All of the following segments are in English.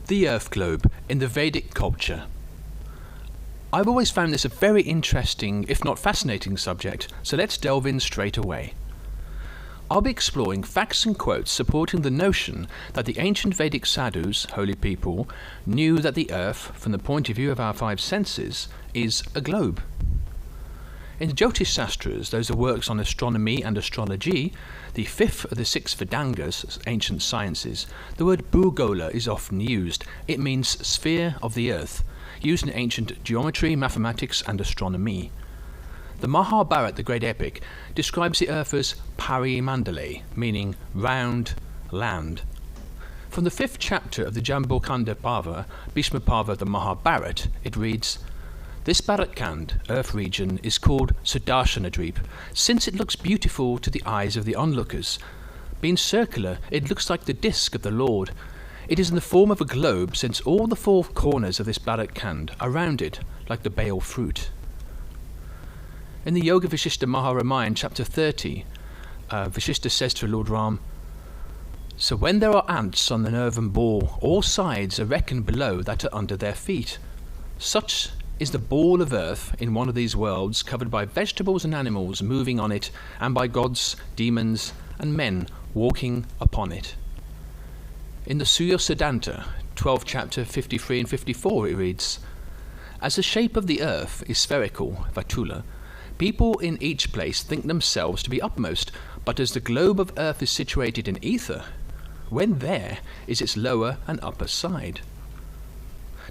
The Earth Globe in the Vedic Culture. I've always found this a very interesting, if not fascinating subject, so let's delve in straight away. I'll be exploring facts and quotes supporting the notion that the ancient Vedic sadhus, holy people, knew that the Earth, from the point of view of our five senses, is a globe. In the Jyotish Sastras, those are works on astronomy and astrology, the fifth of the six Vedangas, ancient sciences, the word Bhugola is often used. It means sphere of the earth, used in ancient geometry, mathematics and astronomy. The Mahabharata, the great epic, describes the earth as Parimandale, meaning round land. From the fifth chapter of the Jambukanda Parva, Bhishma Parva of the Mahabharata, it reads, "This Bharatkand, earth region, is called Sudarshanadweep, since it looks beautiful to the eyes of the onlookers. Being circular, it looks like the disk of the Lord. It is in the form of a globe, since all the four corners of this Bharatkand are rounded, like the bale fruit." In the Yoga Vashishta Maharamayana, chapter 30, Vashishta says to Lord Ram, "So when there are ants on an earthen ball, all sides are reckoned below that are under their feet. Such is the ball of earth in one of these worlds, covered by vegetables and animals moving on it, and by gods, demons, and men walking upon it." In the Suya Siddhanta, 12th chapter 53 and 54, it reads, "As the shape of the earth is spherical, Vatula, people in each place think themselves to be upmost, but as the globe of earth is situated in ether, when there is its lower and upper side."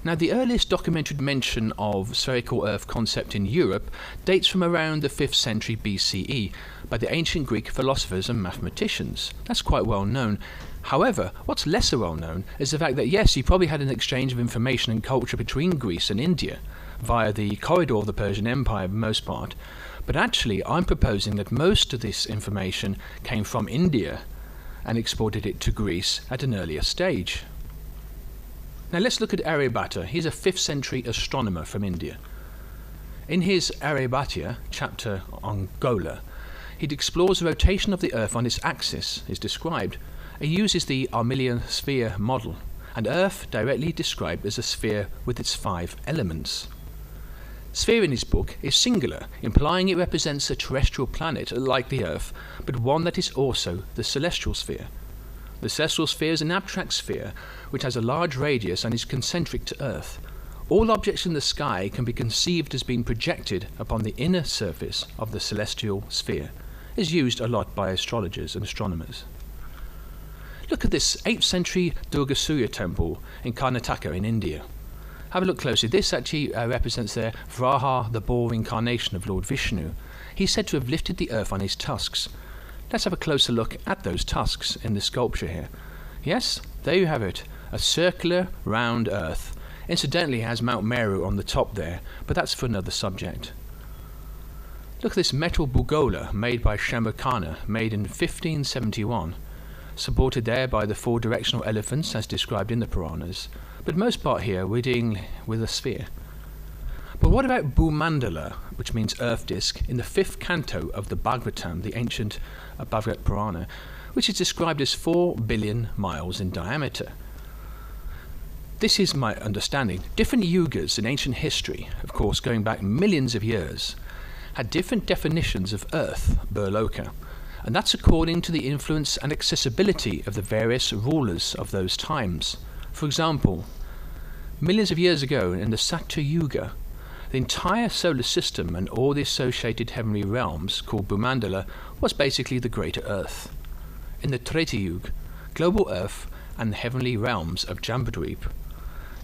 Now, the earliest documented mention of spherical earth concept in Europe dates from around the 5th century BCE by the ancient Greek philosophers and mathematicians. That's quite well known. However, what's lesser well known is the fact that yes, you probably had an exchange of information and culture between Greece and India via the corridor of the Persian Empire for the most part, but actually I'm proposing that most of this information came from India and exported it to Greece at an earlier stage. Now let's look at Aryabhata. He's a 5th century astronomer from India. In his Aryabhata chapter on Gola, he explores the rotation of the Earth on its axis, is described. He uses the Armilian sphere model, and Earth directly described as a sphere with its 5 elements. Sphere in his book is singular, implying it represents a terrestrial planet like the Earth, but one that is also the celestial sphere. The celestial sphere is an abstract sphere which has a large radius and is concentric to Earth. All objects in the sky can be conceived as being projected upon the inner surface of the celestial sphere. It is used a lot by astrologers and astronomers. Look at this 8th century Durga Surya temple in Karnataka in India. Have a look closely. This actually represents their Vraha, the boar incarnation of Lord Vishnu. He's said to have lifted the earth on his tusks. Let's have a closer look at those tusks in the sculpture here. Yes, there you have it, a circular round earth. Incidentally, it has Mount Meru on the top there, but that's for another subject. Look at this metal Bhugola made by Shambhakana, made in 1571, supported there by the 4 directional elephants as described in the Puranas, but most part here we're dealing with a sphere. But what about Bhumandala, which means earth disk, in the 5th canto of the Bhagavatam, the ancient Bhagavad Purana, which is described as 4 billion miles in diameter? This is my understanding. Different yugas in ancient history, of course going back millions of years, had different definitions of earth, Burloka, and that's according to the influence and accessibility of the various rulers of those times. For example, millions of years ago in the Satya Yuga, the entire solar system and all the associated heavenly realms, called Bhumandala, was basically the greater Earth. In the Treta Yuga, global Earth and the heavenly realms of Jambudweep.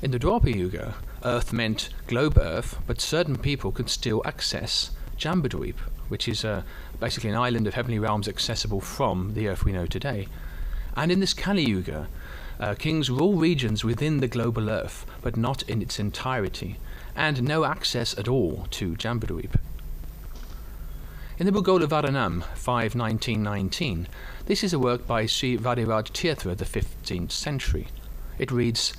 In the Dwapara Yuga, Earth meant globe Earth, but certain people could still access Jambudweep, which is basically an island of heavenly realms accessible from the Earth we know today. And in this Kali Yuga, kings rule regions within the global Earth, but not in its entirety, and no access at all to Jambudweep. In the Bhugola Varanam 5.19.19, this is a work by Sri Vadiraj Tirtha of the 15th century. It reads,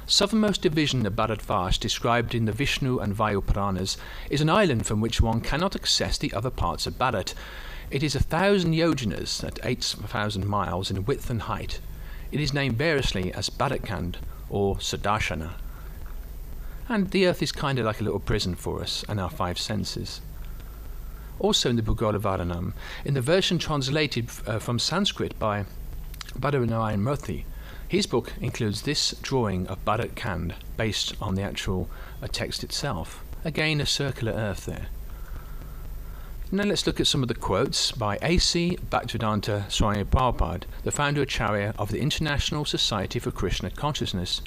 "Southernmost division of Bharatvash described in the Vishnu and Vayu Puranas is an island from which one cannot access the other parts of Bharat. It is 1,000 yojanas at 8,000 miles in width and height. It is named variously as Bharatkand or Sudarshana. And the earth is kind of like a little prison for us and our five senses. Also in the Bhugola Varanam, in the version translated from Sanskrit by Badaranayan Murthy, his book includes this drawing of Bharat Khand based on the actual text itself. Again, a circular earth there. Now let's look at some of the quotes by A.C. Bhaktivedanta Swami Prabhupada, the founder Acharya of the International Society for Krishna Consciousness.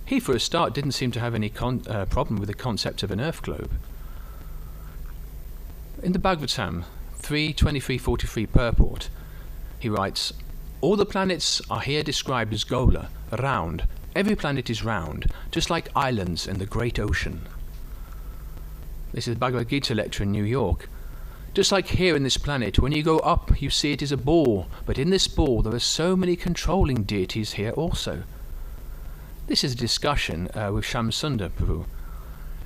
He, for a start, didn't seem to have any problem with the concept of an earth globe. In the Bhagavatam 3.23.43 purport, he writes, "All the planets are here described as Gola, round. Every planet is round, just like islands in the great ocean." This is Bhagavad Gita lecture in New York. "Just like here in this planet, when you go up, you see it is a ball, but in this ball there are so many controlling deities here also." This is a discussion with Shamsundar Prabhu.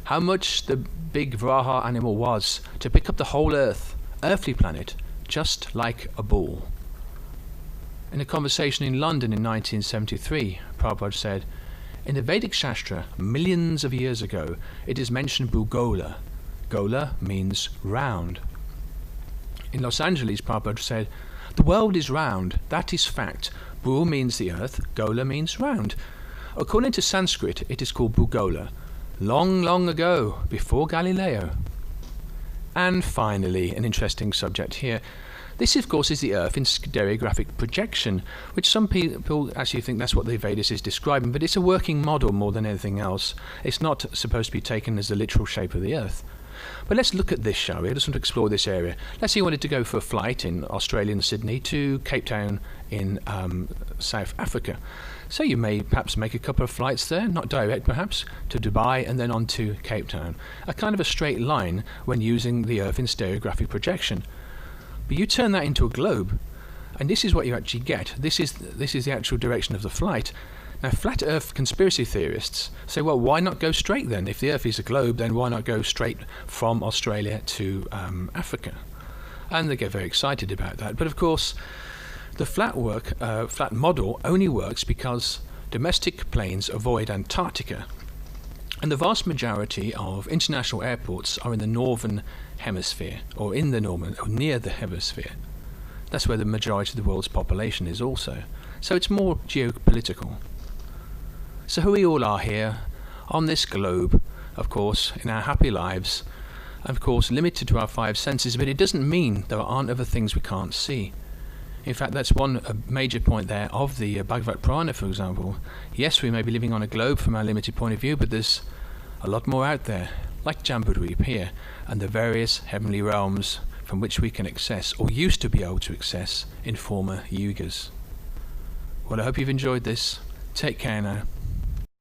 How much the big Vraha animal was to pick up the whole earth, earthly planet, just like a ball. In a conversation in London in 1973, Prabhupada said, "In the Vedic Shastra, millions of years ago, it is mentioned Bhugola. Gola means round." In Los Angeles, Prabhupada said, "The world is round, that is fact. Bhu means the earth, Gola means round. According to Sanskrit, it is called Bhugola. Long, long ago, before Galileo." And finally, an interesting subject here. This, of course, is the Earth in stereographic projection, which some people actually think that's what the Vedas is describing, but it's a working model more than anything else. It's not supposed to be taken as the literal shape of the Earth. But let's look at this, shall we? I just want to explore this area. Let's say you wanted to go for a flight in Australian Sydney to Cape Town in South Africa. So you may perhaps make a couple of flights there, not direct perhaps, to Dubai and then on to Cape Town. A kind of a straight line when using the Earth in stereographic projection. But you turn that into a globe, and this is what you actually get. This is the actual direction of the flight. Now, flat Earth conspiracy theorists say, well, why not go straight then? If the Earth is a globe, then why not go straight from Australia to Africa? And they get very excited about that. But of course, the flat model only works because domestic planes avoid Antarctica. And the vast majority of international airports are in the northern hemisphere, or near the hemisphere. That's where the majority of the world's population is also. So it's more geopolitical. So here we all are here, on this globe, of course, in our happy lives, of course limited to our five senses, but it doesn't mean there aren't other things we can't see. In fact, that's one major point there of the Bhagavad Purana, for example. Yes, we may be living on a globe from our limited point of view, but there's a lot more out there, like Jambudweep here, and the various heavenly realms from which we can access, or used to be able to access, in former yugas. Well, I hope you've enjoyed this. Take care now.